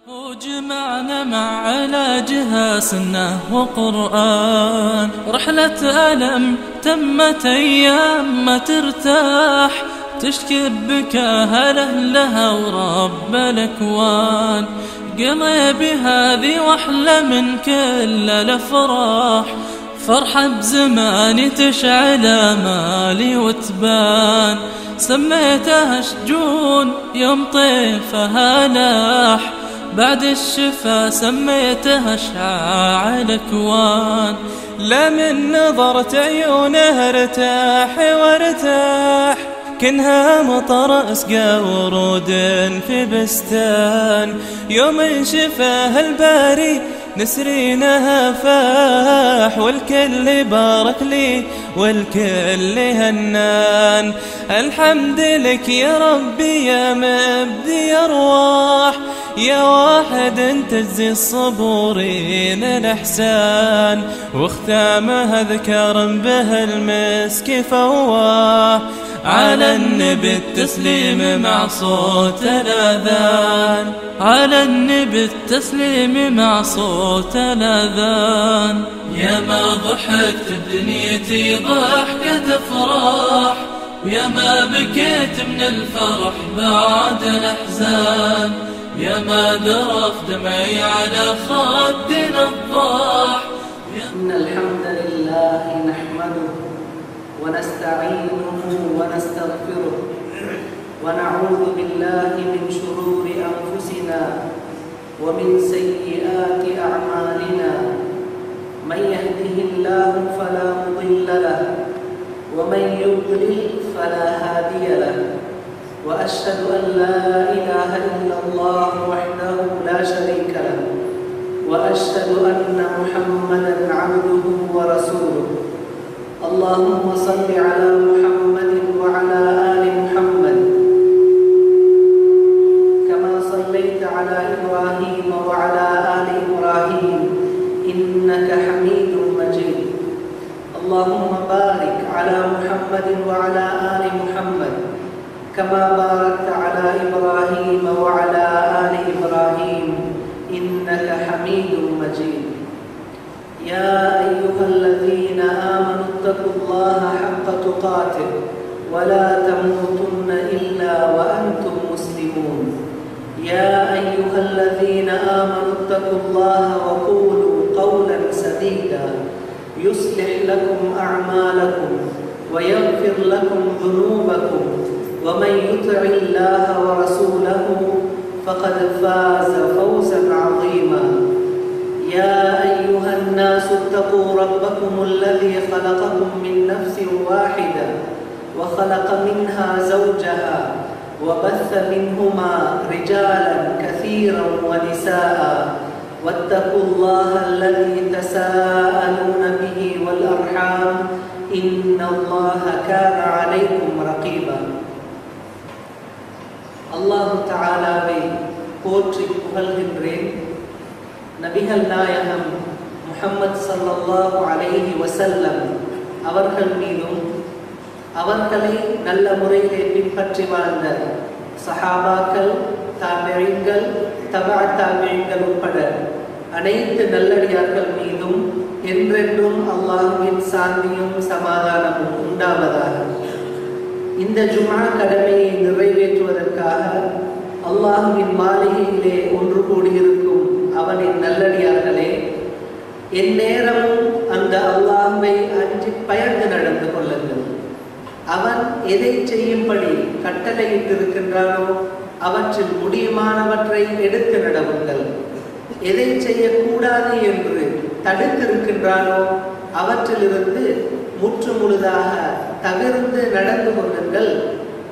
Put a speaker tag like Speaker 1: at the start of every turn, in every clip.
Speaker 1: وجمعنا مع علاجها سنة وقرآن، رحلة ألم تمت أيام ما ترتاح، تشكي بكاها لأهلها ورب الأكوان. قلبي هذه وأحلى من كل الأفراح، فرحة بزماني تشعل آمالي وتبان. سميتها شجون يوم طيفها لاح، بعد الشفا سميتها شعاع الأكوان.
Speaker 2: لمن نظرت عيونها ارتاح وارتاح، كنها مطر اسقى ورود في بستان. يوم شفاها الباري نسرينها فاح، والكل بارك لي والكل هنان. الحمد لك يا ربي يا مبدي أرواح، يا واحد تجزي الصبورين الإحسان. واختامها ذكر به المسك فواه، على النبي التسليم مع صوت الأذان، على النبي التسليم مع صوت الأذان. يا ما ضحكت بدنيتي ضحكة أفراح، ويا ما بكيت من الفرح بعد الأحزان. يا ما ذرف دمعي على خدي نضاح.
Speaker 3: إن الحمد لله نحمده ونستعينه ونستغفره، ونعوذ بالله من شرور أنفسنا ومن سيئات أعمالنا. من يهده الله فلا مضل له، ومن يضلل فلا هادي له. وأشهد أن لا إله إلا الله وحده لا شريك له، وأشهد أن محمدا عبده ورسوله. اللهم صل على محمد وعلى آل محمد كما صليت على إبراهيم وعلى آل إبراهيم إنك حميد مجيد. اللهم بارك على محمد وعلى آل محمد كما باركت على إبراهيم وعلى آل إبراهيم إنك حميد مجيد. يا أيها الذين آمنوا اتقوا الله حق تقاته ولا تموتن إلا وأنتم مسلمون. يا أيها الذين آمنوا اتقوا الله وقولوا قولا سديدا يصلح لكم أعمالكم ويغفر لكم ذنوبكم، ومن يطع الله ورسوله فقد فاز فوزا عظيما. يا أيها الناس اتقوا ربكم الذي خلقكم من نفس واحدة وخلق منها زوجها وبث منهما رجالا كثيرا ونساء، واتقوا الله الذي تساءلون به والأرحام إن الله كان عليكم رقيبا. அல்லாஹு தஆலாவை போற்றி புகழ்கின்றேன். நபிகள் நாயகம் முஹம்மது ஸல்லல்லாஹு அலைஹி வஸல்லம் அவர்கள் மீதும் அவர்களை நல்ல முறையிலே பின்பற்றி வாழ்ந்த சஹாபாக்கள், தாபிஈன்கள், தபஅ தாபிஈன்கள் உட்பட அனைத்து நல்லடியார்கள் மீதும் என்றென்றும் அல்லாஹ்வின் சாந்தியும் சமாதானமும் உண்டாவதாக. இந்த ஜும்ஆ கடமையை நிறைவேற்றுவதற்காக அல்லாஹ்வின் மாளிகையிலே ஒன்று கூடியிருக்கும் அவனின் நல்லடியார்களே, எந்நேரமும் அந்த அல்லாஹ்வை அஞ்சி பயந்து நடந்து கொள்ளுங்கள். அவன் எதை செய்யும்படி கட்டளையிட்டிருக்கின்றானோ அவற்றில் முடியுமானவற்றை எடுத்து நடவுங்கள். எதை செய்யக்கூடாது என்று தடுத்திருக்கின்றானோ அவற்றிலிருந்து முற்று முழுதாக தவிர்த்து நடந்து கொள்ளுங்கள்.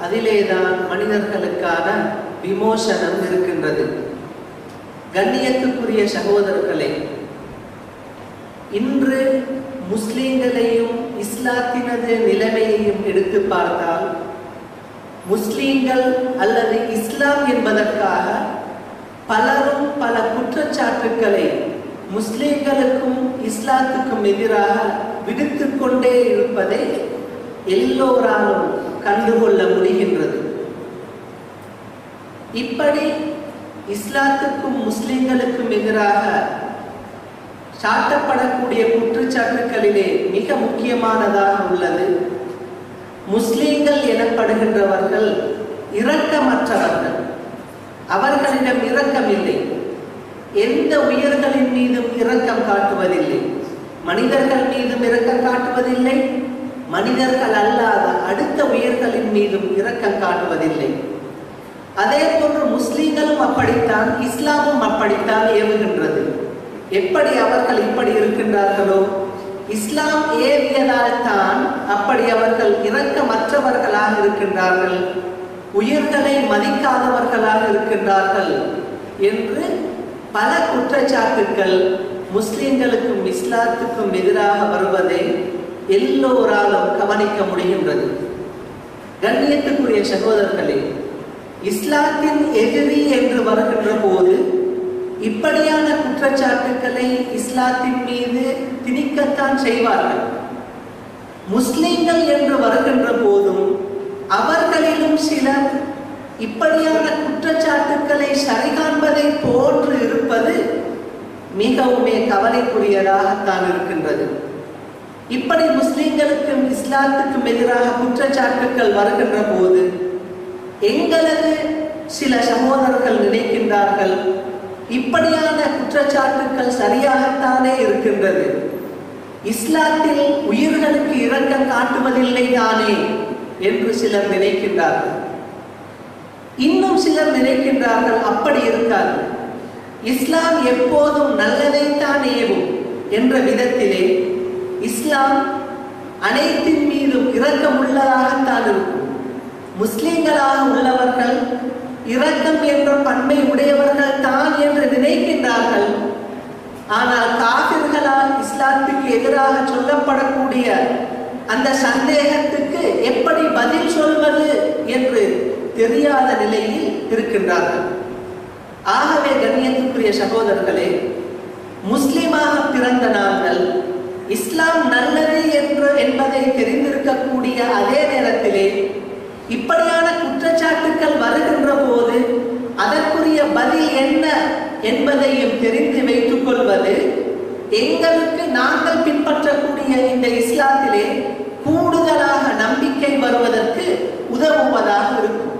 Speaker 3: அதிலேதான் மனிதர்களுக்கான விமோசனம் இருக்கின்றது. கண்ணியத்துக்குரிய சகோதரர்களே, இன்று முஸ்லிம்களையும் இஸ்லாத்தினது நிலைமையையும் எடுத்து பார்த்தால், முஸ்லிம்கள் அல்லது இஸ்லாம் என்பதற்காக பலரும் பல குற்றச்சாட்டுக்களை முஸ்லிம்களுக்கும் இஸ்லாத்துக்கும் எதிராக விடுத்து கொண்டே இருப்பதை எல்லோராலும் கண்டுகொள்ள முடிகின்றது. இப்படி இஸ்லாத்துக்கும் முஸ்லிம்களுக்கும் எதிராக சாட்டப்படக்கூடிய குற்றச்சாட்டுகளிலே மிக முக்கியமானதாக உள்ளது, முஸ்லிம்கள் எனப்படுகின்றவர்கள் இரக்கமற்றவர்கள், அவர்களிடம் இரக்கமில்லை, எந்த உயிர்களின் மீதும் இரக்கம் காட்டுவதில்லை, மனிதர்கள் மீதும் இரக்கம் காட்டுவதில்லை, மனிதர்கள் அல்லாத அடுத்த உயிர்களின் மீதும் இரக்கம் காட்டுவதில்லை. அதே போன்று முஸ்லிம்களும் அப்படித்தான், இஸ்லாமும் அப்படித்தான் ஏவுகின்றது. எப்படி அவர்கள் இப்படி இருக்கின்றார்களோ, இஸ்லாம் ஏவியதால் தான் அப்படி அவர்கள் இரக்கமற்றவர்களாக இருக்கின்றார்கள், உயிர்களை மதிக்காதவர்களாக இருக்கின்றார்கள் என்று பல குற்றச்சாட்டுக்கள் முஸ்லிம்களுக்கும் இஸ்லாத்துக்கும் எதிராக வருவதை எல்லோராலும் கவனிக்க முடிகின்றது. கண்ணியத்துக்குரிய சகோதரர்களே, இஸ்லாத்தின் எதிரி என்று வருகின்ற போது இப்படியான குற்றச்சாட்டுக்களை இஸ்லாத்தின் மீது திணிக்கத்தான் செய்வார்கள். முஸ்லிம்கள் என்று வருகின்ற போதும் அவர்களிலும் சிலர் இப்படியான குற்றச்சாட்டுக்களை சரிகாண்பதை போன்று இருப்பது மிகவும் கவலைக்குரியதாகத்தான் இருக்கின்றது. இப்படி முஸ்லிம்களுக்கும் இஸ்லாத்துக்கும் எதிராக குற்றச்சாட்டுக்கள் வருகின்ற போது எங்களது சில சகோதரர்கள் நினைக்கின்றார்கள், இப்படியான குற்றச்சாட்டுக்கள் சரியாகத்தானே இருக்கின்றது, இஸ்லாத்தில் உயிர்களுக்கு இரக்கம் காட்டுவதில்லை தானே என்று சிலர் நினைக்கின்றார்கள். இன்னும் சிலர் நினைக்கின்றார்கள், அப்படி இருக்காது, இஸ்லாம் எப்போதும் நல்லதைத்தான் ஏவும் என்ற விதத்திலே இஸ்லாம் அனைத்தின் மீதும் இரக்கம் உள்ளதாகத்தான் இருக்கும். முஸ்லிம்களாக உள்ளவர்கள் இரக்கம் என்ற பண்பை உடையவர்கள் தான் என்று நினைக்கின்றார்கள். ஆனால் காபிர்களால் இஸ்லாத்துக்கு எதிராக சொல்லப்படக்கூடிய அந்த சந்தேகத்துக்கு எப்படி பதில் சொல்வது என்று தெரியாத நிலையில் இருக்கின்றார்கள். ஆகவே கண்ணியத்துக்குரிய சகோதரர்களே, முஸ்லிமாக பிறந்த நாங்கள் இஸ்லாம் நல்லது என்பதை தெரிந்திருக்கக்கூடிய அதே நேரத்திலே இப்படியான குற்றச்சாட்டுக்கள் வருகின்ற போது அதற்குரிய பதில் என்ன என்பதையும் தெரிந்து வைத்துக் கொள்வது எங்களுக்கு நாங்கள் பின்பற்றக்கூடிய இந்த இஸ்லாத்திலே கூடுதலாக நம்பிக்கை வருவதற்கு உதவுவதாக இருக்கும்.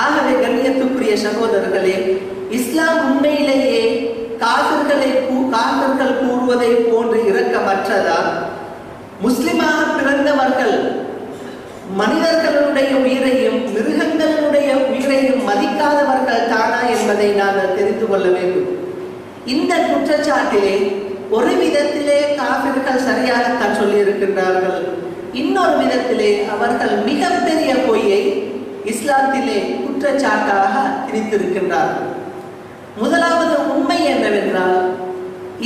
Speaker 3: ஆகவே கண்ணியத்துக்குரிய சகோதரர்களே, இஸ்லாம் உண்மையிலேயே காபிர்கள் கூறுவதை போன்று இரக்கமற்றதா? முஸ்லிமாக பிறந்தவர்கள் மனிதர்களுடைய உயிரையும் மிருகங்களுடைய உயிரையும் மதிக்காதவர்கள் தானா என்பதை நாங்கள் தெரிந்து கொள்ள வேண்டும். இந்த குற்றச்சாட்டிலே ஒரு விதத்திலே காபிர்கள் சரியாகத்தான் சொல்லி இருக்கின்றார்கள், இன்னொரு விதத்திலே அவர்கள் மிகப்பெரிய பொய்யை இஸ்லாத்திலே குற்றச்சாட்டாக திணித்திருக்கின்றார்கள். முதலாவது உண்மை என்னவென்றால்,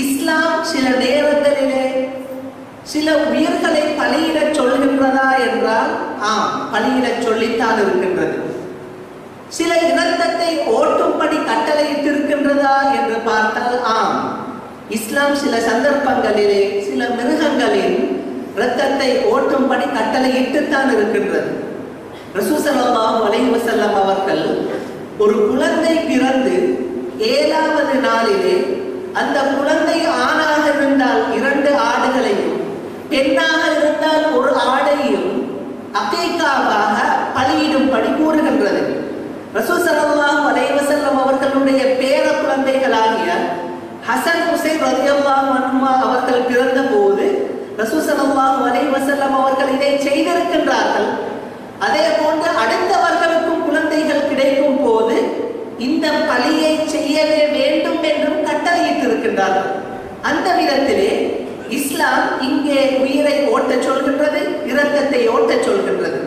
Speaker 3: இஸ்லாம் சில நேரங்களிலே சில உயிர்களை பலியிடச் சொல்கின்றதா என்றால் ஆம், பலியிடச் சொல்லித்தான் இருக்கின்றது. சில இரத்தத்தை ஓட்டும்படி கட்டளையிட்டிருக்கின்றதா என்று பார்த்தால் ஆம், இஸ்லாம் சில சந்தர்ப்பங்களிலே சில மிருகங்களின் இரத்தத்தை ஓட்டும்படி கட்டளையிட்டுத்தான் இருக்கின்றது. ரசூல் ஸல்லல்லாஹு அலைஹி வஸல்லம் அவர்கள் ஒரு குழந்தை பிறந்து 7வது நாளிலே அந்த குழந்தை ஆணாக இருந்தால் 2 ஆடுகளையும் பெண்ணாக இருந்தால் 1 ஆடையும் அகீகாவாக பலியிடும்படி கூறுகின்றது. ரசூல் ஸல்லல்லாஹு அலைஹி வஸல்லம் அவர்களுடைய பேர குழந்தைகளாகிய ஹசன் ஹுசைன் ரலியல்லாஹு அன்ஹுமா அவர்கள் பிறந்த போது ரசூல் ஸல்லல்லாஹு அலைஹி வஸல்லம் அவர்கள் இதை செய்திருக்கின்றார்கள். அதே போன்று அடுத்தவர்களுக்கும் குழந்தைகள் கிடைக்கும் போது இந்த பலியை செய்யவே வேண்டும் என்றும் கட்டளையிட்டிருக்கின்றார்கள். அந்த விதத்திலே இஸ்லாம் இங்கே உயிரை ஓட்டச் சொல்கின்றது, இரத்தத்தை ஓட்டச் சொல்கின்றது.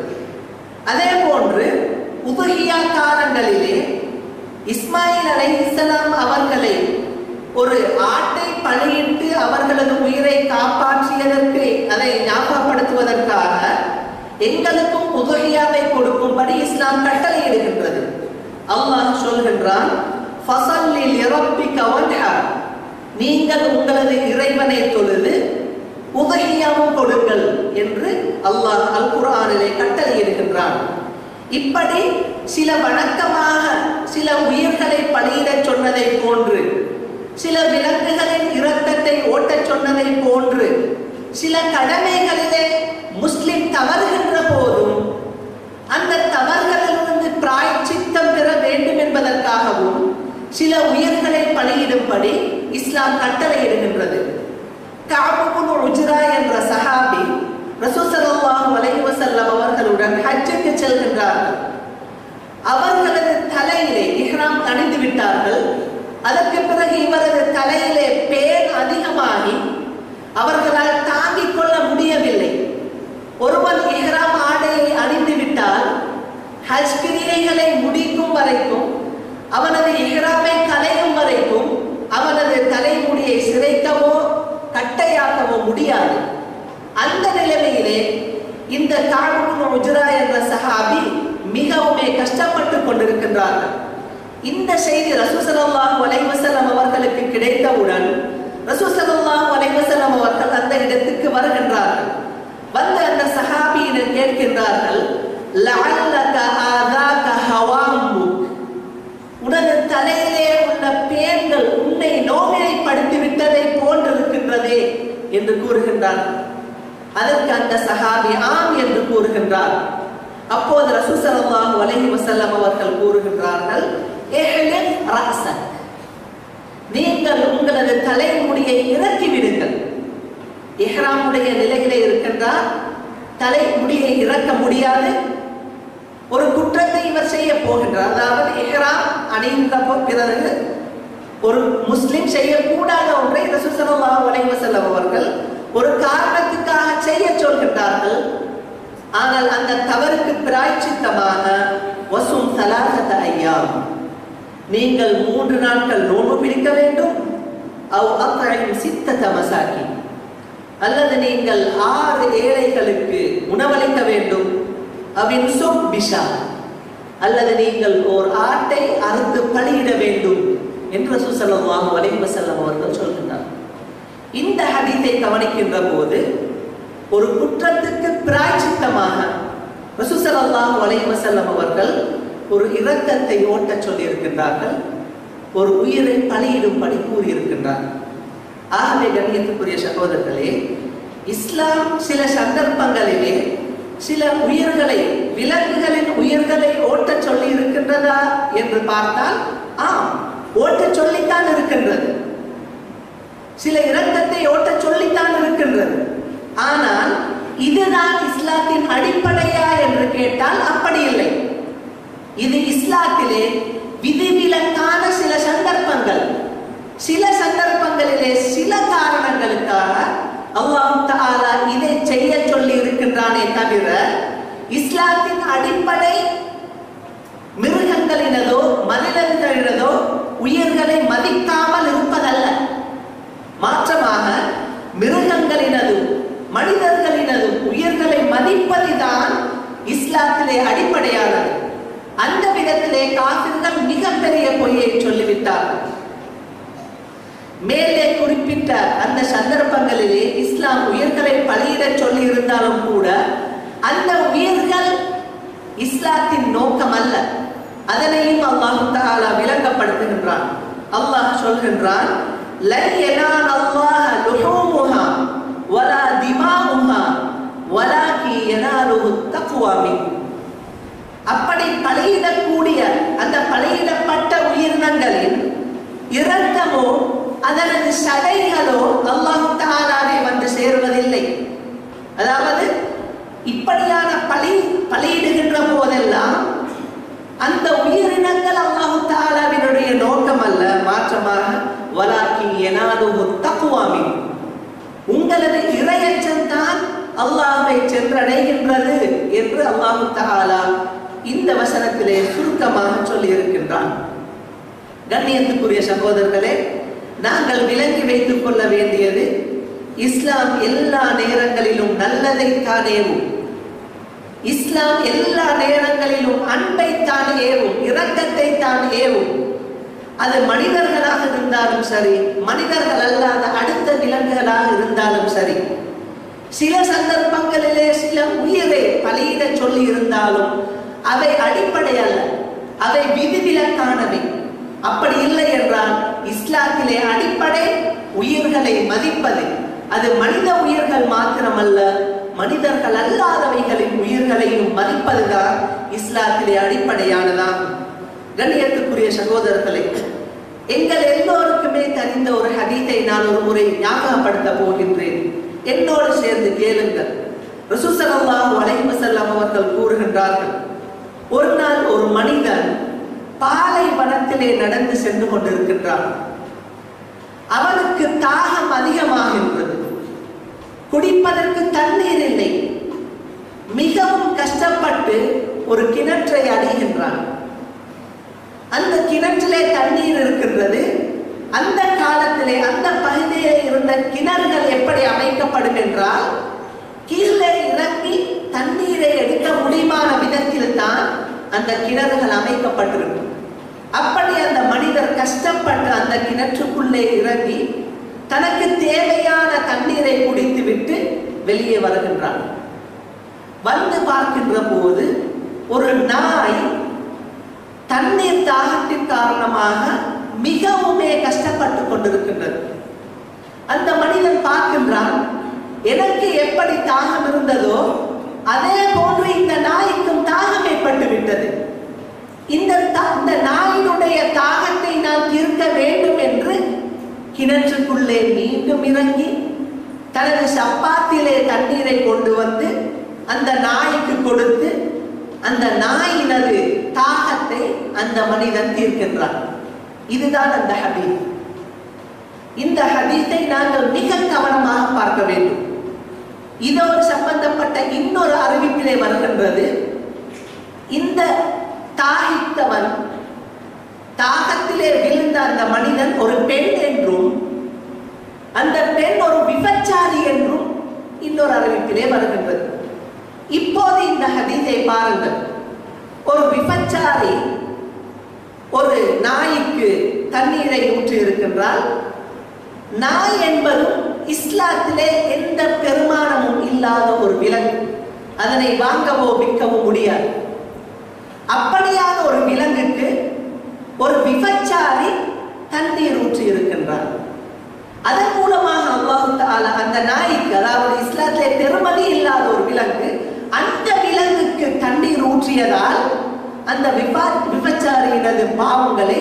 Speaker 3: அதே போன்று உதுஹியா காலங்களிலே இஸ்மாயில் அலைஹிஸ்ஸலாம் அவர்களை ஒரு ஆட்டை பலியிட்டு அவர்களது உயிரை காப்பாற்றியதற்கு அதை ஞாபகப்படுத்துவதற்காக எங்களுக்கும் உதுஹியாவை கொடுக்கும்படி இஸ்லாம் கட்டளையிடுகின்றது. அல்லாஹ் சொல்கின்றான், ஃபஸல்லி லிரப்பிக வன்ஹர், நீங்கள் உங்களது இறைவனை தொழுது உதுஹியாவும் கொடுங்கள் என்று அல்லாஹ் அல் குர்ஆனிலே கட்டளையிடுகின்றான். இப்படி சில வணக்கமாக சில உயிர்களை பலியிடச் சொன்னதை போன்று, சில விலங்குகளின் இரத்தத்தை ஓட்டச் சொன்னதை போன்று, சில கடமைகளிலே முஸ்லிம் தவறுகின்ற போதும் அந்த தவறுகளிலிருந்து பிராயச்சித்தம் பெற வேண்டும் என்பதற்காகவும் சில உயிர்களை பலியிடும்படி இஸ்லாம் கட்டளையிடுகின்றது. கஅப் இப்னு உஜ்ரா என்ற சஹாபி ரசூல் ஸல்லல்லாஹு அலைஹி வஸல்லம் அவர்களுடன் ஹஜ்ஜுக்கு செல்கின்றார்கள். அவர்களது தலையிலே இஹ்ராம் அணிந்து விட்டார்கள். அதற்கு பிறகு இவரது தலையிலே பேன் அதிகமாகி அவர்களால் தாங்கிக் கொள்ள முடியவில்லை. ஒருவன் இஹ்ராம் ஆடையை அணிந்து விட்டால் ஹஜ் கிரியைகளை முடிக்கும் வரைக்கும், அவனது இஹ்ராமை களையும் வரைக்கும் அவனது தலைமுடியை சிரைக்கவோ கட்டையாக்கவோ முடியாது. அந்த நிலைமையிலே இந்த கஅப் இப்னு உஜ்ரா என்ற சஹாபி மிகவும் கஷ்டப்பட்டு கொண்டிருக்கின்றார்கள். இந்த செய்தி ரசூல் ஸல்லல்லாஹு அலைஹி வஸல்லம் அவர்களுக்கு கிடைத்தவுடன் ரசூல் ஸல்லல்லாஹு அலைஹி வஸல்லம் அவர்கள் அந்த இடத்துக்கு வருகின்றார்கள். வந்து அந்த சஹாபியிடம் கேட்கின்றார்கள், லஅல்லக ஆதாக ஹவாமுக், உனது தலையிலே உள்ள பேன்கள் உன்னை நோவினைப்படுத்தி விட்டதை போன்றிருக்கின்றதே என்று கூறுகின்றார்கள். அதற்கு அந்த சஹாபி ஆம் என்று கூறுகின்றார். அப்போது ரசூல் ஸல்லல்லாஹு அலைஹி வஸல்லம் அவர்கள் கூறுகின்றார்கள், இஹ்லிக் ரஅஸக், நீங்கள் உங்களது தலைமுடியை இறக்கி விடுங்கள். இஹ்ராமுடைய நிலையிலே இருக்கின்றார், தலைமுடியை இறக்க முடியாது. ஒரு குற்றத்தை இவர் செய்ய போகின்றார். அதாவது இஹ்ராம் அணிந்த பிறகு ஒரு முஸ்லிம் செய்யக்கூடாத ஒன்றை ரசூல் ஸல்லல்லாஹு அலைஹி வஸல்லம் அவர்கள் ஒரு காரணத்துக்காக செய்ய சொல்கின்றார்கள். ஆனால் அந்த தவறுக்கு பிராயச்சித்தமாக வசும் ஸலாஸத அய்யாம், நீங்கள் 3 நாட்கள் நோன்பு பிடிக்க வேண்டும். அவ் அத்இம் சித்தத மசாகின், அல்லது நீங்கள் 6 ஏழைகளுக்கு உணவளிக்க வேண்டும். அவின் சுப்பிஷா, அல்லது நீங்கள் ஓர் ஆட்டை அறுத்து பலியிட வேண்டும் என்று ரசூல் ஸல்லல்லாஹு அலைஹி வஸல்லம் அவர்கள் சொல்கின்றார். இந்த ஹதீஸை கவனிக்கின்ற போது ஒரு குற்றத்துக்கு பிராயச்சித்தமாக ரசூல் ஸல்லல்லாஹு அலைஹி வஸல்லம் அவர்கள் ஒரு இரக்கத்தை ஓட்டச் சொல்லி இருக்கின்றார்கள், ஒரு உயிரை பலியிடும்படி கூறியிருக்கின்றார்கள். ஆகவே கண்ணியத்துக்குரிய சகோதரர்களே, இஸ்லாம் சில சந்தர்ப்பங்களிலே சில உயிர்களை, விலங்குகளின் உயிர்களை ஓட்டச் சொல்லி இருக்கின்றதா என்று பார்த்தால் ஆம், ஓட்டச் சொல்லித்தான் இருக்கின்றது. சில இரக்கத்தை ஓட்டச் சொல்லித்தான் இருக்கின்றது. ஆனால் இதுதான் இஸ்லாத்தின் அடிப்படையா என்று கேட்டால் அப்படி இல்லை. இது இஸ்லாத்திலே விதிவிலக்கான சில சந்தர்ப்பங்கள். சில சந்தர்ப்பங்களிலே சில காரணங்களுக்காக அல்லாஹ் தஆலா இதை செய்ய சொல்லி இருக்கின்றானே தவிர இஸ்லாத்தின் அடிப்படை மிருகங்களினதோ மனிதர்களினதோ உயிர்களை மதிக்காமல் இருப்பதல்ல. மாற்றமாக மிருகங்களினதும் மனிதர்களினதும் உயிர்களை மதிப்பதுதான் இஸ்லாத்திலே அடிப்படையானது. அந்த விதத்திலே காஃபிர்கள் மிகப்பெரிய பொய்யை சொல்லிவிட்டார்கள். மேலே குறிப்பிட்ட அந்த சந்தர்ப்பங்களிலே இஸ்லாம் உயிர்களை பலியிட சொல்லி இருந்தாலும் கூட அந்த உயிர்கள் இஸ்லாத்தின் நோக்கம் அல்ல. அதனையும் அல்லாஹ் தஆலா விளங்கப்படுத்துகின்றான். அல்லாஹ் சொல்கின்றான், லன் யனாலல்லாஹ லுஹூமுஹா வலா திமாஉஹா வலாகி யனாலுஹு தக்வா மின்கும். அப்படி பலியிடக்கூடிய அந்த பலியிடப்பட்ட உயிரினங்களின் இரத்தமோ அதனது சதைகளோ அல்லாஹ் தஆலாவை வந்து சேர்வதில்லை. அதாவது இப்படியான பலியிடுகின்ற போதெல்லாம் அந்த உயிரினங்கள் அல்லாஹ் தஆலாவினுடைய நோக்கம் அல்ல. மாற்றமாக வலாக்கி யனாலுஹு தக்வா மின்கும், உங்களது இறையச்சம் தான் அல்லாஹ்வை சென்றடைகின்றது என்று அல்லாஹ் தஆலா இந்த வசனத்திலே சுருக்கமாக சொல்லி இருக்கின்றான். கண்ணியத்துக்குரிய சகோதரர்களே, நாங்கள் விளங்கி வைத்துக் கொள்ள வேண்டியது, இஸ்லாம் எல்லா நேரங்களிலும் நல்லதை தானேவும், இஸ்லாம் எல்லா நேரங்களிலும் அன்பை தான் ஏவும், இரக்கத்தை தான் ஏவும். அது மனிதர்களாக இருந்தாலும் சரி, மனிதர்கள் அல்லாத அடுத்த விலங்குகளாக இருந்தாலும் சரி. சில சந்தர்ப்பங்களிலே சில உயிரை பலியிட சொல்லி இருந்தாலும் அவை அடிப்படை அல்ல, அவை விதிவிலக்கானவை. அப்படி இல்லை என்றால் இஸ்லாத்திலே அடிப்படை உயிர்களை மதிப்பது. அது மனித உயிர்கள் மாத்திரமல்ல, மனிதர்கள் அல்லாதவைகளின் உயிர்களையும் மதிப்பதுதான் இஸ்லாத்திலே அடிப்படையானதாகும். கண்ணியத்துக்குரிய சகோதரர்களே, எங்கள் எல்லோருக்குமே தெரிந்த ஒரு ஹதீஸை நான் ஒரு முறை ஞாபகப்படுத்த போகின்றேன். என்னோடு சேர்ந்து கேளுங்கள். ரசூல் ஸல்லல்லாஹு அலைஹி வஸல்லம் அவர்கள் கூறுகின்றார்கள், ஒரு நாள் ஒரு மனிதன் பாலைவனத்திலே நடந்து சென்று கொண்டிருக்கின்றான். அவனுக்கு தாகம் அதிகமாகின்றது. குடிப்பதற்கு தண்ணீர் இல்லை. மிகவும் கஷ்டப்பட்டு ஒரு கிணற்றை அடைகின்றான். அந்த கிணற்றிலே தண்ணீர் இருக்கின்றது. அந்த காலத்திலே அந்த பகுதியிலே இருந்த கிணறுகள் எப்படி அமைக்கப்படும் என்றால், கீழே இறங்கி தண்ணீரை எடுக்க முடியுமான விதத்தில் தான் அந்த கிணறுகள் அமைக்கப்பட்டிருக்கும். அப்படி அந்த மனிதர் கஷ்டப்பட்டு அந்த கிணற்றுக்குள்ளே இறங்கி தனக்கு தேவையான தண்ணீரை குடித்து விட்டு வெளியே வருகின்றான். வந்து பார்க்கின்ற போது ஒரு நாய் தண்ணீர் தாகத்தின் காரணமாக மிகவுமே கஷ்டப்பட்டு கொண்டிருக்கின்றது. அந்த மனிதன் பார்க்கின்றான், எனக்கு எப்படி தாகம் இருந்ததோ அதே போன்று இந்த நாய்க்கும் தாகம் ஏற்பட்டு விட்டது. இந்த நாயினுடைய தாகத்தை நான் தீர்க்க வேண்டும் என்று கிணற்றுக்குள்ளே மீண்டும் இறங்கி தனது சப்பாத்திலே தண்ணீரை கொண்டு வந்து அந்த நாய்க்கு கொடுத்து அந்த நாயினது தாகத்தை அந்த மனிதன் தீர்க்கின்றான். இதுதான் அந்த ஹதீஸ். இந்த ஹதீஸை நாங்கள் மிக கவனமாக பார்க்க வேண்டும். இதோடு சம்பந்தப்பட்ட இன்னொரு அறிவிப்பிலே வருகின்றது, இந்த தாகித்தவன் தாகத்திலே விழுந்த அந்த மனிதன் ஒரு பெண் என்றும் அந்த பெண் ஒரு விபச்சாரி என்றும் இன்னொரு அறிவிப்பிலே வருகின்றது. இப்போது இந்த ஹதீஸை பாருங்கள். ஒரு விபச்சாரி ஒரு நாய்க்கு தண்ணீரை ஊற்றி இருக்கின்றால், நாய் என்பதும் இஸ்லாத்திலே எந்த பெருமானமும் இல்லாத ஒரு விலங்கு. அதனை வாங்கவோ விற்கவோ முடியாது. அப்படியான ஒரு விலங்குக்கு ஒரு விபச்சாரி தண்ணீர் ஊற்றி இருக்கின்றார். அதன் மூலமாக அல்லாஹ் தஆலா அந்த நாய்க்கு, அதாவது இஸ்லாத்திலே பெருமதி இல்லாத ஒரு விலங்கு, அந்த விலங்குக்கு தண்ணீர் ஊற்றியதால் அந்த விபச்சாரியினது பாவங்களை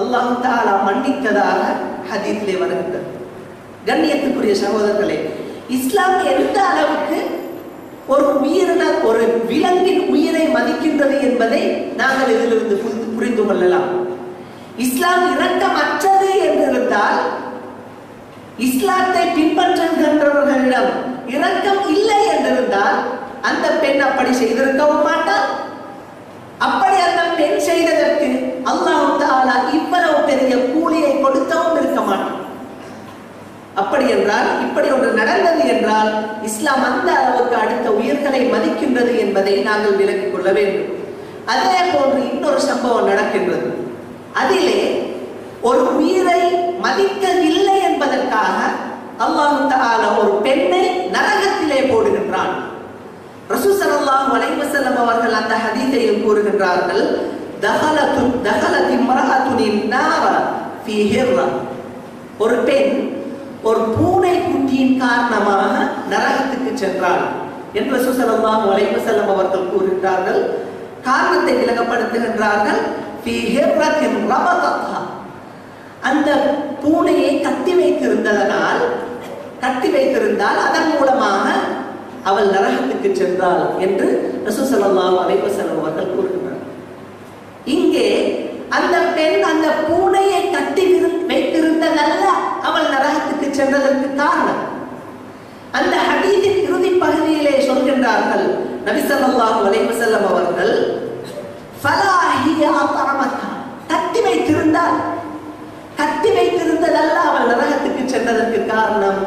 Speaker 3: அல்லாஹ் தஆலா மன்னித்ததாக ஹதீஸிலே வருகின்றது. கண்ணியத்துக்குரிய சகோதரர்களே, இஸ்லாம் எந்த அளவுக்கு ஒரு உயிரின ஒரு விலங்கின் உயிரை மதிக்கின்றது என்பதை நாங்கள் இதிலிருந்து புரிந்து கொள்ளலாம். இஸ்லாம் இரக்கமற்றது என்றிருந்தால், இஸ்லாத்தை பின்பற்றுகின்றவர்களிடம் இரக்கம் இல்லை என்றிருந்தால் அந்த பெண் அப்படி செய்திருக்கவும் மாட்டார். அப்படி அந்த பெண் செய்ததற்கு அல்லாஹ் தஆலா இவ்வளவு பெரிய கூலியை கொடுக்கவும் இருக்க மாட்டார். அப்படி என்றால், இப்படி ஒன்று நடந்தது என்றால் இஸ்லாம் அந்த அளவுக்கு அடுத்த உயிர்களை மதிக்கின்றது என்பதை நாங்கள் விளங்கிக் கொள்ள வேண்டும். அதே போன்று இன்னொரு சம்பவம் நடக்கின்றது. அதிலே ஒரு உயிரை மதிக்கவில்லை என்பதற்காக அல்லாஹ் தஆலா ஒரு பெண்ணை நரகத்திலே போடுகின்றான். ரசூல் ஸல்லல்லாஹு அலைஹி வஸல்லம் அவர்கள் அந்த ஹதீஸையும் கூறுகின்றார்கள், தகலத் இம்ரஅத்துன் நார ஃபீ ஹிர்ரா. ஒரு பெண் ஒரு பூனை குட்டியின் காரணமாக நரகத்துக்கு சென்றாள் என்று ரசூல் ஸல்லல்லாஹு அலைஹி வஸல்லம் அவர்கள் கூறுகின்றார்கள். காரணத்தை விளங்கப்படுத்துகின்றார்கள். ஃபீ ஹிர்ரத்தின் ரபதத்ஹா. அந்த பூனையை கட்டி வைத்திருந்தால் அதன் மூலமாக அவள் நரகத்துக்கு சென்றாள் என்று ரசூல் ஸல்லல்லாஹு அலைஹி வஸல்லம் அவர்கள் கூறுகின்றார்கள். இங்கே அந்த பெண் அந்த பூனையை கட்டி வைத்திருந்ததல்ல அவள் நரகத்துக்கு சென்றதற்கு காரணம். அந்த ஹதீஸின் இறுதி பகுதியிலே சொல்கின்றார்கள் நபி ஸல்லல்லாஹு அலைஹி வஸல்லம் அவர்கள், ஃபலாஹிய அத்அமத்ஹா, கட்டி வைத்திருந்ததல்ல அவள் நரகத்துக்கு சென்றதற்கு காரணம்.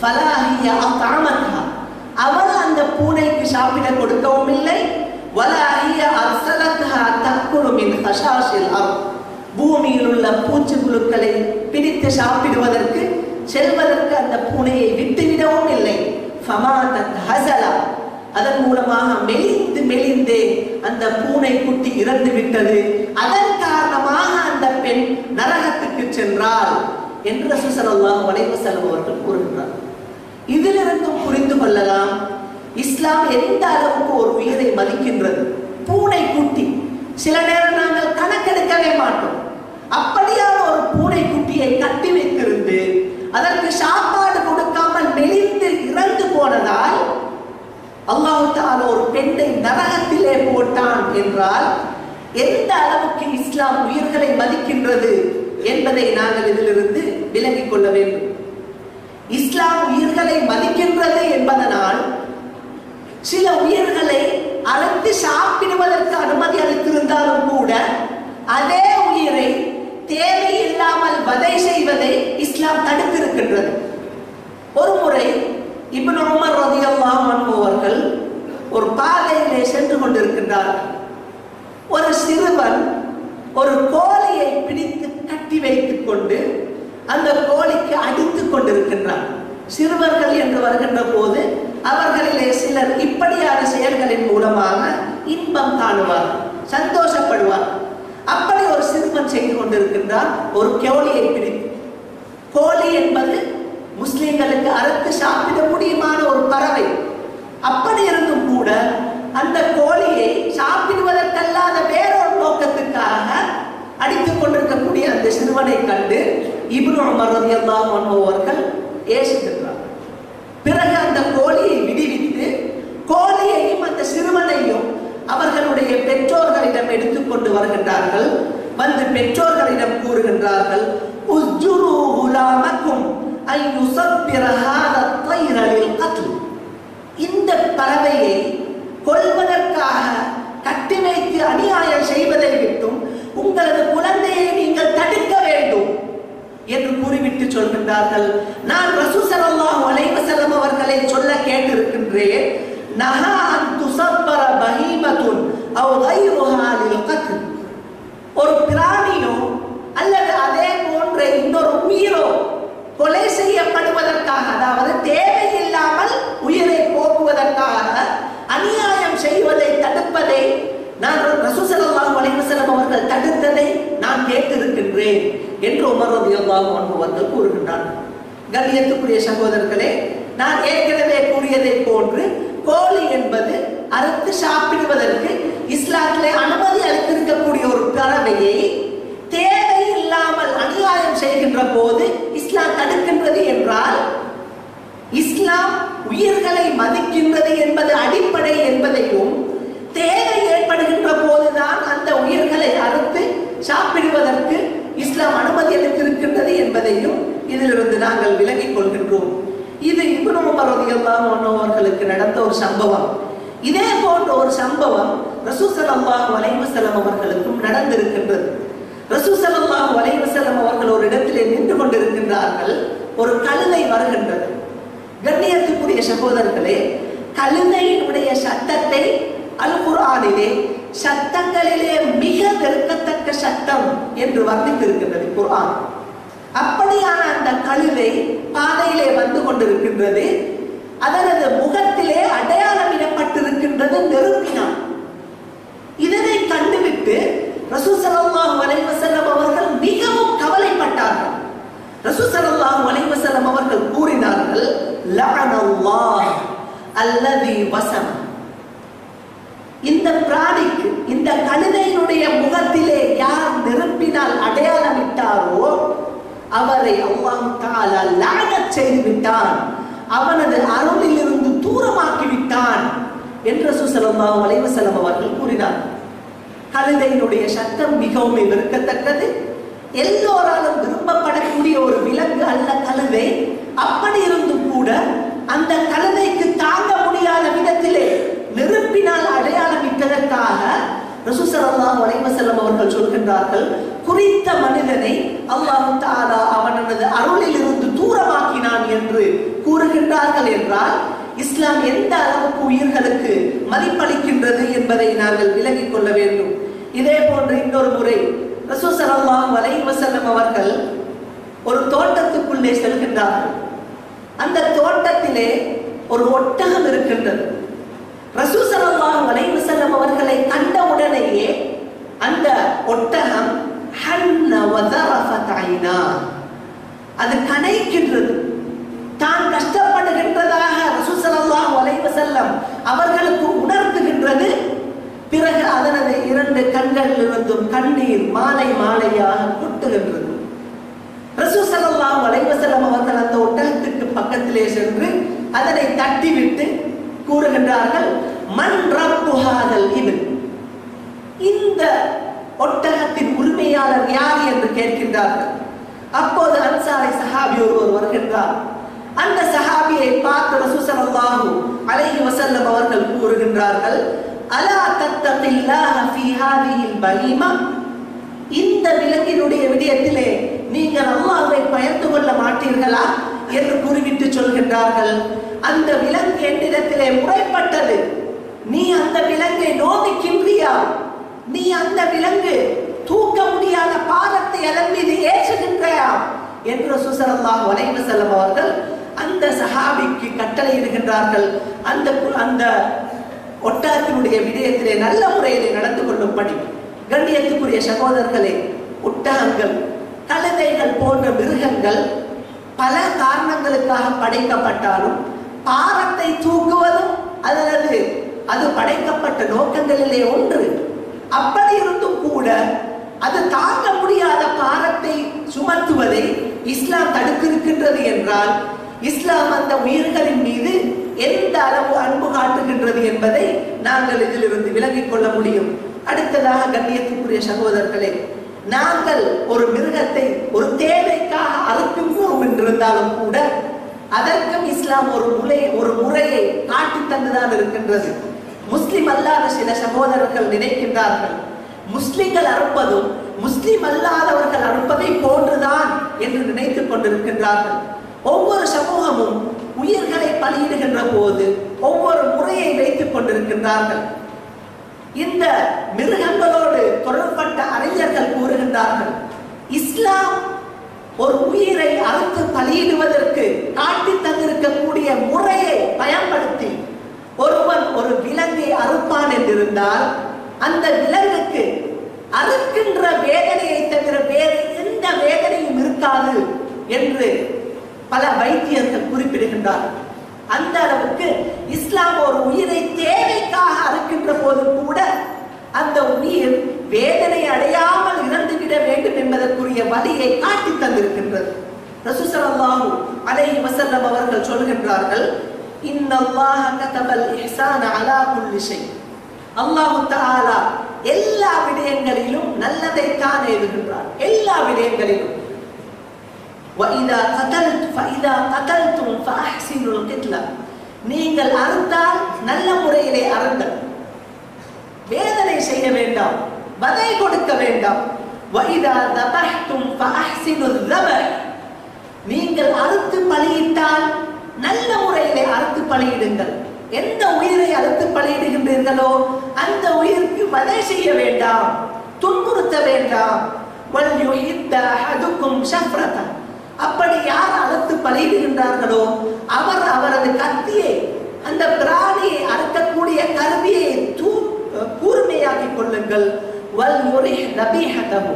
Speaker 3: ஃபலாஹிய அத்அமத்ஹா, அவள் அந்த பூனைக்கு சாப்பிட கொடுக்கவும் இல்லை. வலாஹிய அர்ஸலத்ஹா தக்குலு மின் ஹஷாஷில் அர்த், பூமியில் உள்ள பூச்சிப்புழுக்களை பிடித்து சாப்பிடுவதற்கு செல்வதற்கு அந்த பூனையை விட்டுவிடவும் இல்லை. ஃபமாதத் ஹஸலா, அதன் மூலமாக மெலிந்து அந்த பூனை குட்டி இறந்து விட்டது, அதன் காரணமாக அந்த பெண் நரகத்துக்கு சென்றாள் என்று ரசூல் ஸல்லல்லாஹு அலைஹி வஸல்லம் அவர்கள் கூறுகிறார். இதிலிருந்தும் புரிந்து கொள்ளலாம் இஸ்லாம் எந்த அளவுக்கு ஒரு உயிரை மதிக்கின்றது. பூனை குட்டி சில நேரம் நாங்கள் கணக்கெடுக்கவே மாட்டோம். அப்படியான ஒரு பூனை குட்டியை கட்டி வைத்திருந்து அதற்கு சாப்பாடு கொடுக்காமல் மெலிந்து இறந்து போனதால் அல்லாஹ் தஆலா ஒரு பெண்ணை நரகத்திலே போட்டான் என்றால் எந்த அளவுக்கு இஸ்லாம் உயிர்களை மதிக்கின்றது என்பதை நாங்கள் இதிலிருந்து விளங்கிக் கொள்ள வேண்டும். இஸ்லாம் உயிர்களை மதிக்கின்றது என்பதனால் சில உயிர்களை அழைத்து சாப்பிடுவதற்கு அனுமதி அளித்திருந்தாலும் கூட அதே உயிரை தேவையில்லாமல் வதை செய்வதை இஸ்லாம் தடுத்திருக்கின்றது. ஒரு முறை இப்னு உமர் ரலியல்லாஹு அன்ஹு அவர்கள் ஒரு பாதையிலே சென்று கொண்டிருக்கின்றார்கள். ஒரு சிறுவன் ஒரு கோழியை பிடித்து கட்டி வைத்துக் கொண்டு அந்த கோழிக்கு அடித்துக் கொண்டிருக்கின்றார். சிறுவர்கள் என்று வருகின்ற போது அவர்களிலே சிலர் இப்படியான செயல்களின் மூலமாக இன்பம் காணுவார், சந்தோஷப்படுவார். அப்படி ஒரு சிறுவன் செய்து கொண்டிருக்கின்றார். ஒரு கோழியை பிடித்து, கோழி என்பது முஸ்லிம்களுக்கு அறுத்து சாப்பிட முடியுமான ஒரு பறவை. அப்படி இருந்தும் கூட அந்த கோழியை சாப்பிடுவதற்கல்லாத வேறொரு நோக்கத்துக்காக அடித்துக் கொண்டிருக்கக்கூடிய அந்த சிறுவனை கண்டு இப்னு உமர் ரலியல்லாஹு அன்ஹு அவர்கள் ஏசிக்கின்றார். பிறகு அந்த கோழியை விடுவித்து கோழியையும் அந்த சிறுவனையும் அவர்களுடைய பெற்றோர்களிடம் எடுத்துக்கொண்டு வருகின்றார்கள். வந்து பெற்றோர்களிடம் கூறுகின்றார்கள், உஸ்ஜுரு குலாமக்கும் ஐ யுஸப்பிர ஹாதா தைர லில் கத்ல். இந்த பறவையை கொல்வதற்காக கட்டி வைத்து அநியாயம் செய்வதை விட்டும் உங்களது குழந்தையை நீங்கள் தடுக்க வேண்டும் என்று கூறிவிட்டு சொல்கின்றார்கள். நான் ரசூல் ஸல்லல்லாஹு அலைஹி வஸல்லம் அவர்களை சொல்ல கேட்டிருக்கின்றேன், நஹா அன் துஸப்பர பஹீமத்துன் அவ் கைருஹா லில் கத்ல். ஒரு பிராணியோ அல்லது அதே போன்ற இன்னொரு உயிரோ கொலை செய்யப்படுவதற்காக, அதாவது தேவையில்லாமல் உயிரை போக்குவதற்காக அநியாயம் செய்வதை தடுப்பதை நான் ரசூல் ஸல்லல்லாஹு அலைஹி வஸல்லம் அவர்கள் தடுத்ததை நான் கேட்டிருக்கின்றேன் என்று உமர் ரலியல்லாஹு அன்ஹு அவர்கள் கூறுகின்றார்கள். கண்ணியத்துக்குரிய சகோதரர்களே, நான் ஏற்கனவே கூறியதை போன்று கோழி என்பது அறுத்து சாப்பிடுவதற்கு இஸ்லாத்திலே அனுமதி அளித்திருக்கக்கூடிய ஒரு பறவையை தேவையில்லாமல் அநியாயம் செய்கின்ற போது இஸ்லாம் தடுக்கின்றது என்றால் இஸ்லாம் உயிர்களை மதிக்கின்றது என்பது அடிப்படை என்பதையும், தேவை ஏற்படுகின்ற போதுதான் அந்த உயிர்களை அறுத்து சாப்பிடுவதற்கு இஸ்லாம் அனுமதி அளித்திருக்கின்றது என்பதையும் இதிலிருந்து நாங்கள் விலகிக் கொள்கின்றோம். இது இப்னு உமர் ரலியல்லாஹு அன்ஹு அவர்களுக்கு நடந்த ஒரு சம்பவம். இதே போன்ற ஒரு சம்பவம் ரசூல் ஸல்லல்லாஹு அலைஹி வஸல்லம் அவர்களுக்கும் நடந்திருக்கின்றது. ரசூல் ஸல்லல்லாஹு அலைஹி வஸல்லம் அவர்கள் ஒரு இடத்திலே நின்று கொண்டிருக்கின்றார்கள். ஒரு கழுதை வருகின்றது. கண்ணியத்துக்குரிய சகோதரர்களே, கழுதையினுடைய சத்தத்தை அல் குர்ஆனிலே சத்தங்களிலே மிக வெறுக்கத்தக்க சத்தம் என்று வர்ணித்திருக்கின்றது குர்ஆன். அப்படியான அந்த கழுதை பாதையிலே வந்து கொண்டிருக்கின்றது. அதனது முகத்திலே அடையாளமிடப்பட்டிருக்கின்றது நெருப்பினால். இதனை கண்டுவிட்டு ரசூல் ஸல்லல்லாஹு அலைஹி வஸல்லம் அவர்கள் மிகவும் கவலைப்பட்டார்கள். ரசூல் ஸல்லல்லாஹு அலைஹி வஸல்லம் அவர்கள் கூறினார்கள், லஅனல்லாஹ் அல்லதி வஸம். இந்த பிராணிக்கு, இந்த கழுதையினுடைய முகத்திலே யார் நெருப்பினால் அடையாளமிட்டாரோ அவரை அல்லாஹ் தஆலா லஅனத் செய்து விட்டான், அவனது அருளில் இருந்து தூரமாக்கி விட்டான் என்று ரசூல் ஸல்லல்லாஹு அலைஹி வஸல்லம் அவர்கள் கூறினார். கழுதையினுடைய சத்தம் மிகவும் வெறுக்கத்தக்கது, எல்லோராலும் விரும்பப்படக்கூடிய ஒரு விலங்கு அல்ல கழுதை. அப்படி இருந்தும் கூட அந்த கழுதைக்கு தாங்க முடியாத விதத்திலே நெருப்பினால் அடையாளமிட்டதற்காக ரசூல் ஸல்லல்லாஹு அலைஹி வஸல்லம் அவர்கள் சொல்கின்றார்கள், குறித்த மனிதனை அல்லாஹ் தஆலா அவனது அருளில் இருந்து தூரமாக்கினான் என்று கூறுகின்றார்கள். என்றால் இஸ்லாம் எந்த அளவுக்கு உயிர்களுக்கு மதிப்பளிக்கின்றது என்பதை நாங்கள் விலகிக் கொள்ள வேண்டும். இதே போன்று இன்னொரு முறை ரசூல் ஸல்லல்லாஹு அலைஹி வஸல்லம் அவர்கள் ஒரு தோட்டத்துக்குள்ளே செல்கின்றார்கள். அந்த தோட்டத்திலே ஒரு ஒட்டகம் இருக்கின்றது. ரசூல் ஸல்லல்லாஹு அலைஹி வஸல்லம் அவர்களை கண்டவுடனேயே அந்த ஒட்டகம் ஹன்ன வதரஃபத் ஐனா, அது கனைக்கின்றது. தான் கஷ்டப்படுகின்றதாக ரசூல் ஸல்லல்லாஹு அலைஹி வஸல்லம் அவர்களுக்கு உணர்த்துகின்றது. பிறகு அதனது 2 கண்களிலிருந்தும் கண்ணீர் மாலை மாலையாக கொட்டுகின்றது. ரசூல் ஸல்லல்லாஹு அலைஹி வஸல்லம் அவர்கள் அந்த ஒட்டகத்துக்கு பக்கத்திலே சென்று அதனை தட்டிவிட்டு கூறுகின்றார்கள், மன் ரப்பு ஹாதல் இப்ன், இந்த ஒட்டகத்தின் உரிமையாளர் யார் என்று கேட்கின்றார்கள். அப்போது அன்சாரி சஹாபி ஒருவர் வருகின்றார். அந்த சஹாபியை பார்த்து ரசூல் ஸல்லல்லாஹு அலைஹி வஸல்லம் அவர்கள் கூறுகின்றார்கள், அலா தத்தகில்லாஹ ஃபீ ஹாதிஹில் பஹீமா, இந்த விலங்கினுடைய விடயத்திலே நீங்கள் அல்லாஹ்வை பயந்து கொள்ள மாட்டீர்களா என்று கூறிவிட்டு சொல்கின்றார்கள், அந்த விலங்கு என்னிடத்திலே முறைப்பட்டது, நீ அந்த விலங்கை நோவிக்கின்றியா, நீ அந்த விலங்கு தூக்க முடியாத பாரத்தை அதன் மீது ஏற்றுகின்றாயா என்று ரசூல் ஸல்லல்லாஹு அலைஹி வஸல்லம் அவர்கள் அந்த சஹாபிக்கு கட்டளையிடுகின்றார்கள். அந்த ஒட்டகத்தினுடைய விடயத்திலே நல்ல முறையிலே நடந்து கொள்ளும்படி. கண்ணியத்துக்குரிய சகோதரர்களே, ஒட்டகங்கள், கழுதைகள் போன்ற மிருகங்கள் பல காரணங்களுக்காக படைக்கப்பட்டாலும் பாரத்தை தூக்குவதும் அது படைக்கப்பட்ட நோக்கங்களிலே ஒன்று. அப்படி இருந்தும் கூட அது தாங்க முடியாத பாரத்தை சுமத்துவதை இஸ்லாம் தடுத்திருக்கின்றது என்றால், இஸ்லாம் அந்த உயிர்களின் மீது எந்த அளவு அன்பு காட்டுகின்றது என்பதை நாங்கள் இதிலிருந்து விளங்கிக் கொள்ள முடியும். அடுத்ததாக கண்ணியத்துக்குரிய சகோதரர்களே, நாங்கள் ஒரு மிருகத்தை ஒரு தேவைக்காக அறுக்கின்றோம் என்றிருந்தாலும் கூட அதற்கும் இஸ்லாம் ஒரு முறையை காட்டி தந்துதான் இருக்கின்றது. முஸ்லிம் அல்லாத சில சகோதரர்கள் நினைக்கின்றார்கள், முஸ்லிம்கள் அறுப்பதும் முஸ்லிம் அல்லாதவர்கள் அறுப்பதை போன்றுதான் என்று நினைத்துக் கொண்டிருக்கின்றார்கள். ஒவ்வொரு சமூகமும் உயிர்களை பலியிடுகின்ற போது ஒவ்வொரு முறையை வைத்துக் கொண்டிருக்கின்றார்கள். இந்த மிருகங்களோடு தொடர்பட்ட அறிஞர்கள் கூறுகின்றார்கள், இஸ்லாம் ஒரு உயிரை அறுத்து பலியிடுவதற்கு காட்டி தந்திருக்கக்கூடிய முறையை பயன்படுத்தி ஒருவன் ஒரு விலங்கை அறுப்பான் என்றிருந்தால் அந்த விலங்குக்கு அறுக்கின்ற வேதனையை தவிர வேறு எந்த வேதனையும் இருக்காது என்று பல வைத்தியர்கள் குறிப்பிடுகின்றார்கள். அந்த அளவுக்கு இஸ்லாம் ஒரு உயிரை தேவைக்காக அறுக்கின்ற போது கூட அந்த உயிர் வேதனை அடையாமல் இறந்துவிட வேண்டும் என்பதற்குரிய வழியை காட்டி தந்திருக்கின்றது. ரசூல் ஸல்லல்லாஹு அலைஹி வஸல்லம் அவர்கள் சொல்கின்றார்கள், இன்னல்லாஹ கதபல் இஹ்சான அலா குல்லி ஷை, அல்லாஹ் தஆலா எல்லா விடயங்களிலும் நல்லதை தான் ஏவுகின்றார். எல்லா விடயங்களிலும் فَإِذَا قَتَلْتُمْ فَأَحْسِنُوا الْقِتْلَةَ, நீங்கள் அறுத்தால் நல்ல முறையிலே அறுங்கள், வேதனை செய்ய வேண்டாம், வதை கொடுக்க வேண்டாம். وَإِذَا ذَبَحْتُمْ فَأَحْسِنُوا الذَّبْحَ, நீங்கள் அறுத்து பலியிட்டால் நல்ல முறையிலே அறுத்து பலியிடுங்கள். எந்த உயிரை அறுத்து பலியிடுகின்றீர்களோ அந்த உயிருக்கு வதை செய்ய வேண்டாம், துன்புறுத்த வேண்டாம். وَلْيُحِدَّ أَحَدُكُمْ شَفْرَةً, அப்படி யார் அறுத்து பலியிடுகின்றார்களோ அவர் அவரது கத்தியை, அந்த பிராணியை அறுக்கக்கூடிய கருவியை கூர்மையாக்கிக் கொள்ளுங்கள். வல்யுரிஹ் தபீஹதஹு,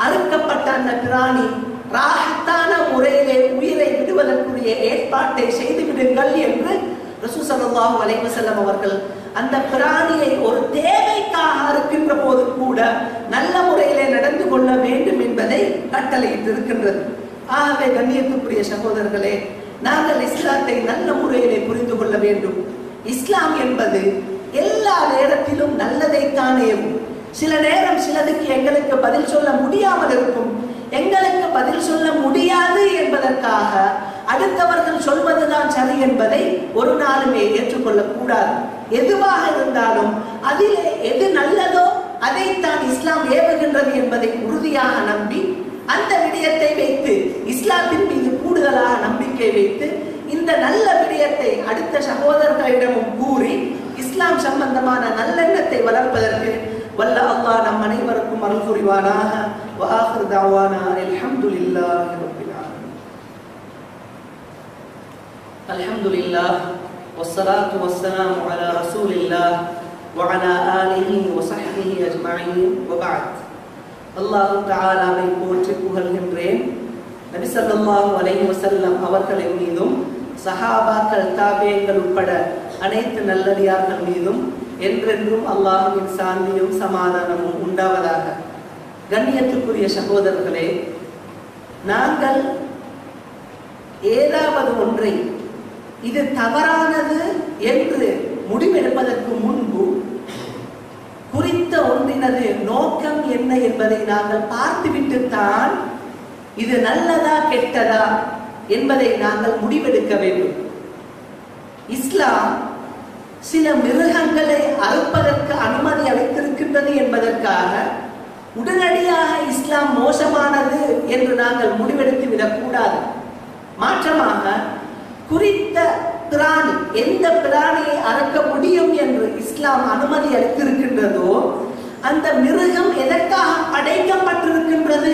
Speaker 3: அறுக்கப்பட்ட அந்த பிராணி ராஹத்தான முறையிலே உயிரை விடுவதற்குரிய ஏற்பாட்டை செய்து விடுங்கள் என்று ரசூல் ஸல்லல்லாஹு அலைஹி வஸல்லம் அவர்கள் அந்த பிராணியை ஒரு தேவைக்காக அறுக்கின்ற போது கூட நல்ல முறையிலே நடந்து கொள்ள வேண்டும் என்பதை கட்டளையிட்டு இருக்கின்றது. ஆகவே கண்ணியத்துக்குரிய சகோதரர்களே, நாங்கள் இஸ்லாத்தை நல்ல முறையிலே புரிந்து கொள்ள வேண்டும். இஸ்லாம் என்பது எல்லா நேரத்திலும் நல்லதைத்தானே. சில நேரம் சிலதுக்கு எங்களுக்கு பதில் சொல்ல முடியாமல் இருக்கும். எங்களுக்கு பதில் சொல்ல முடியாது என்பதற்காக அடுத்தவர்கள் சொல்வதுதான் சரி என்பதை ஒரு நாளுமே ஏற்றுக்கொள்ளக் கூடாது. எதுவாக இருந்தாலும் அதிலே எது நல்லதோ அதைத்தான் இஸ்லாம் ஏவுகின்றது என்பதை உறுதியாக நம்பி அந்த விடயத்தை வைத்து இஸ்லாத்தின் மீது கூடுதலாக நம்பிக்கை வைத்து இந்த நல்ல விடயத்தை அடுத்த சகோதரர்களிடமும் கூறி இஸ்லாம் சம்பந்தமான நல்லெண்ணத்தை வளர்ப்பதற்கு வல்ல அல்லாஹ் நம் அனைவருக்கும் அருள் புரிவானாக. வ ஆகிரு தஅவானா அல்ஹம்துலில்லாஹி ரப்பில் ஆலமீன். அல்ஹம்துலில்லாஹ் والصلاة والسلام على رسول الله وعلى آله وصحبه أجمعين وبعد. الله تعالى வை போற்றி புகழ்கின்றேன். நபி ஸல்லல்லாஹு அலைஹி வஸல்லம் அவர்களின் மீதும் சஹாபாக்கள் தாபியீன்கள் உட்பட அனைத்து நல்லடியார்கள் மீதும் என்றென்றும் அல்லாஹ்வின் சாந்தியும் சமாதானமும் உண்டாவதாக. கண்ணியத்துக்குரிய சகோதரர்களே, நாங்கள் ஏதாவது ஒன்றை இது தவறானது என்று முடிவெடுப்பதற்கு முன்பு குறித்த ஒன்றினது நோக்கம் என்ன என்பதை நாங்கள் பார்த்துவிட்டுத்தான் இது நல்லதா கெட்டதா என்பதை நாங்கள் முடிவெடுக்க வேண்டும். இஸ்லாம் சில மிருகங்களை அறுப்பதற்கு அனுமதி அளித்திருக்கின்றது என்பதற்காக உடனடியாக இஸ்லாம் மோசமானது என்று நாங்கள் முடிவெடுத்து விடக்கூடாது. மாற்றமாக குறித்த பிராணி, எந்த பிராணியை அறுக்க முடியும் என்று இஸ்லாம் அனுமதி அளித்திருக்கின்றதோ அந்த மிருகம் எதற்காக படைக்கப்பட்டிருக்கின்றது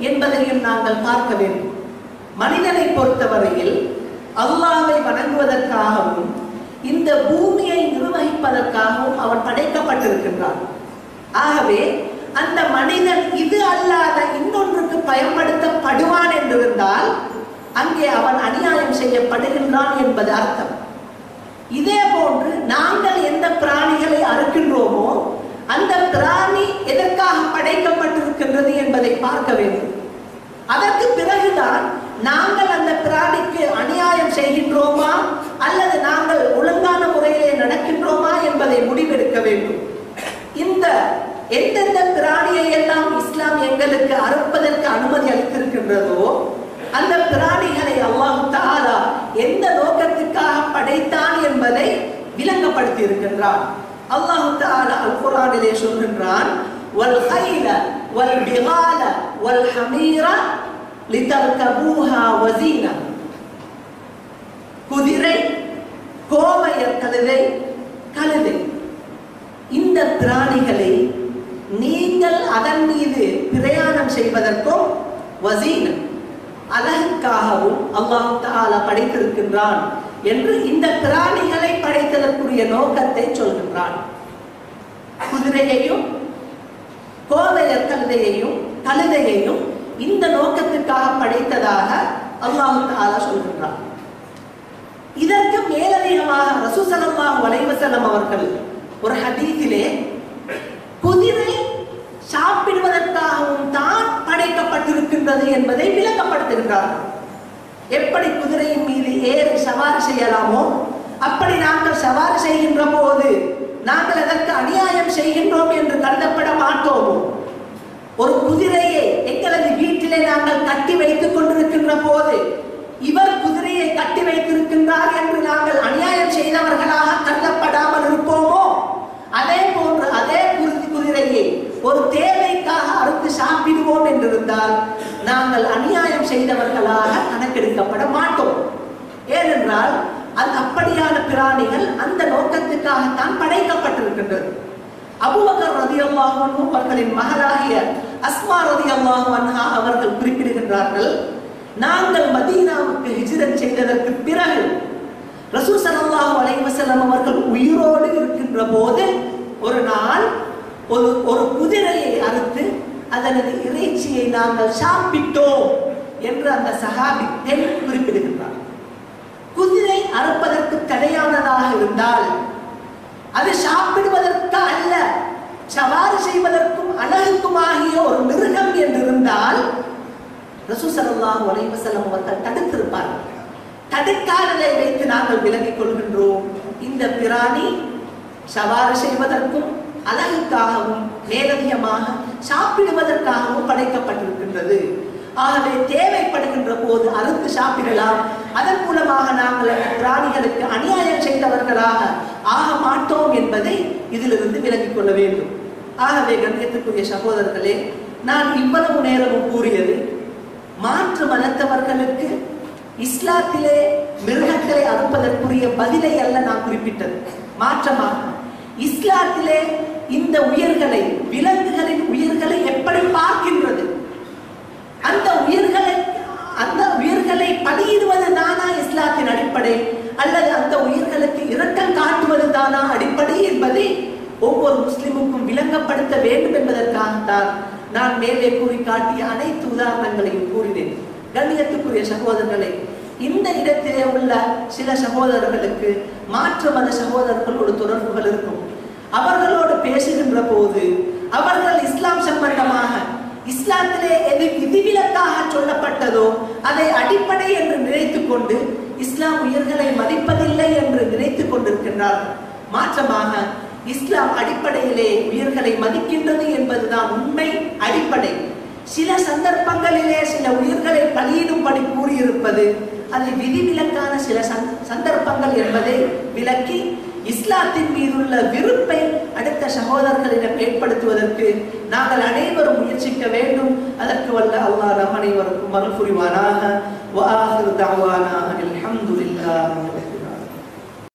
Speaker 3: என்பதையும் நாங்கள் பார்க்க வேண்டும். மனிதனை பொறுத்தவரையில் அல்லாஹ்வை வணங்குவதற்காகவும் இந்த பூமியை நிர்வகிப்பதற்காகவும் அவன் படைக்கப்பட்டிருக்கின்றான். ஆகவே அந்த மனிதன் இது அல்லாத இன்னொன்றுக்கு பயன்படுத்தப்படுவான் என்றிருந்தால் அங்கே அவன் அநியாயம் செய்யப்படுகின்றான் என்பது அர்த்தம். இதே போன்று நாங்கள் எந்த பிராணிகளை அறுக்கின்றோமோ அந்த பிராணி எதற்காக படைக்கப்பட்டிருக்கின்றது என்பதை பார்க்க வேண்டும். அதற்கு பிறகுதான் நாங்கள் அந்த பிராணிக்கு அநியாயம் செய்கின்றோமா அல்லது நாங்கள் ஒழுங்கான முறையிலே நடக்கின்றோமா என்பதை முடிவெடுக்க வேண்டும். இந்த எந்தெந்த பிராணியை எல்லாம் இஸ்லாம் எங்களுக்கு அறுப்பதற்கு அனுமதி அளித்திருக்கின்றதோ அந்த பிராணிகளை அல்லாஹ் தஆலா எந்த நோக்கத்துக்காக படைத்தான் என்பதை விளங்கப்படுத்தி இருக்கின்றான். அல்லாஹ் தஆலா அல் குர்ஆனிலே சொல்கின்றான், வல் கைல வல் பிகால வல் ஹமீர லிதர்கபூஹா வஸீனா. குதிரை, கோமையர் கழுதை, கழுதை, இந்த பிராணிகளை நீங்கள் அதன் மீது பிரயாணம் செய்வதற்கும் வஸீனா அழகுக்காகவும் அல்லாஹ் தஆலா படைத்திருக்கின்றான் என்று இந்த பிராணிகளை படைத்ததற்குரிய நோக்கத்தை சொல்கின்றான். குதிரையையும் கோமையர் கழுதையையும் இந்த நோக்கத்திற்காக படைத்ததாக அல்லாஹ் தஆலா சொல்கின்றான். இதற்கு மேலதிகமாக ரசூல் ஸல்லல்லாஹு அலைஹி வஸல்லம் அவர்கள் ஒரு ஹதீஸிலே குதிரை சாப்பிடுவதற்காகவும் தான் படைக்கப்பட்டிருக்கின்றது என்பதை விளக்கப்படுத்துகின்றார்கள். எப்படி குதிரையின் மீது ஏறி சவாரி செய்யலாமோ அப்படி நாங்கள் சவாரி செய்கின்ற போது நாங்கள் அதற்கு அநியாயம் செய்கின்றோம் என்று கருதப்பட மாட்டோமோ. ஒரு குதிரையை எங்களது வீட்டிலே நாங்கள் கட்டி வைத்துக் கொண்டிருக்கின்ற போது இவர் குதிரையை கட்டி வைத்திருக்கின்றார் என்று நாங்கள் அநியாயம் செய்தவர்களாக கருதப்படாமல் இருப்போமோ, அதே போன்று அதே குதிரையை ஒரு தேவைக்காக அறுத்து சாப்பிடுவோம் என்றிருந்தால் நாங்கள் அநியாயம் செய்தவர்களாக கணக்கெடுக்கப்பட மாட்டோம். ஏனென்றால் அது அப்படியான பிராணிகள் அந்த நோக்கத்துக்காகத்தான் படைக்கப்பட்டிருக்கின்றது. அபூபக்கர் ரலியல்லாஹு அன்ஹு அவர்களின் மகளாகிய அஸ்மா ரலியல்லாஹு அன்ஹா அவர்கள் குறிப்பிடுகின்றார்கள், நாங்கள் மதீனாவுக்கு ஹிஜ்ரத் செய்ததற்கு பிறகு ரசூல் ஸல்லல்லாஹு அலைஹி வஸல்லம் அவர்கள் உயிரோடு இருக்கின்ற போது ஒரு நாள் ஒரு குதிரையை அறுத்து அதனது இறைச்சியை நாங்கள் சாப்பிட்டோம் என்று அந்த சஹாபி பெண் குறிப்பிடுகின்றார். குதிரை அறுப்பதற்கு தடையானதாக இருந்தால் அது சாப்பிடுவதற்கு அல்ல, சவாரி செய்வதற்கும் அழகுக்குமாகிய ஒரு மிருகம் என்றிருந்தால் ரசூல் ஸல்லல்லாஹு அலைஹி வஸல்லம் அவர்கள் தடுத்திருப்பார்கள். தடுக்காததை வைத்து நாங்கள் விலகிக் கொள்கின்றோம். இந்த பிராணி சவாரி செய்வதற்கும் அழகுக்காகவும் மேலதிகமாக சாப்பிடுவதற்காகவும் படைக்கப்பட்டிருக்கின்றது. ஆகவே தேவைப்படுகின்ற போது அறுத்து சாப்பிடலாம். அதன் மூலமாக நாங்கள் அந்த பிராணிகளுக்கு அநியாயம் செய்தவர்களாக ஆக மாட்டோம் என்பதை இதிலிருந்து விலகிக் கொள்ள வேண்டும். ஆகவே கண்ணியத்துக்குரிய சகோதரர்களே, நான் இவ்வளவு நேரமும் கூறியது மாற்று மதத்தவர்களுக்கு இஸ்லாத்திலே மிருகங்களை அறுப்பதற்குரிய பதிலை அல்ல நான் குறிப்பிட்டது. மாற்றமாக இஸ்லாத்திலே இந்த உயிர்களை, விலங்குகளின் உயிர்களை எப்படி பார்க்கின்றது, அந்த உயிர்களை பலியிடுவது தானா இஸ்லாத்தின் அடிப்படை, அல்லது அந்த உயிர்களுக்கு இரக்கம் காட்டுவது தானா அடிப்படை என்பதை ஒவ்வொரு முஸ்லிமுக்கும் விளங்கப்படுத்த வேண்டும் என்பதற்காகத்தான் நான் மேலே கூறி காட்டிய அனைத்து உதாரணங்களையும் கூறினேன். கண்ணியத்துக்குரிய சகோதரர்களை, இந்த இடத்திலே உள்ள சில சகோதரர்களுக்கு மாற்று மத சகோதரர்களோடு தொடர்புகள் இருக்கும். அவர்களோடு பேசுகின்ற போது அவர்கள் இஸ்லாம் சம்பந்தமாக இஸ்லாத்திலே எது விதிவிலக்காக சொல்லப்பட்டதோ அதை அடிப்படை என்று நினைத்துக் கொண்டு இஸ்லாம் உயிர்களை மதிப்பதில்லை என்று நினைத்துக் கொண்டிருக்கின்றார்கள். மாற்றமாக இஸ்லாம் அடிப்படையிலே உயிர்களை மதிக்கின்றது என்பதுதான் உண்மை அடிப்படை. சில சந்தர்ப்பங்களிலே சில உயிர்களை பலியிடும்படி கூறியிருப்பது அது விதிவிலக்கான சில சந்தர்ப்பங்கள் என்பதை விளக்கி இஸ்லாத்தின் மீதுள்ள விருப்பை அடுத்த சகோதரர்களிடம் ஏற்படுத்துவதற்கு நாங்கள் அனைவரும் முயற்சிக்க வேண்டும். அதற்கு வல்ல அல்லாஹ் நம் அனைவருக்கும் அருள் புரிவானாக. வஆகிரு தஅவானா அல்ஹம்துலில்லாஹ்.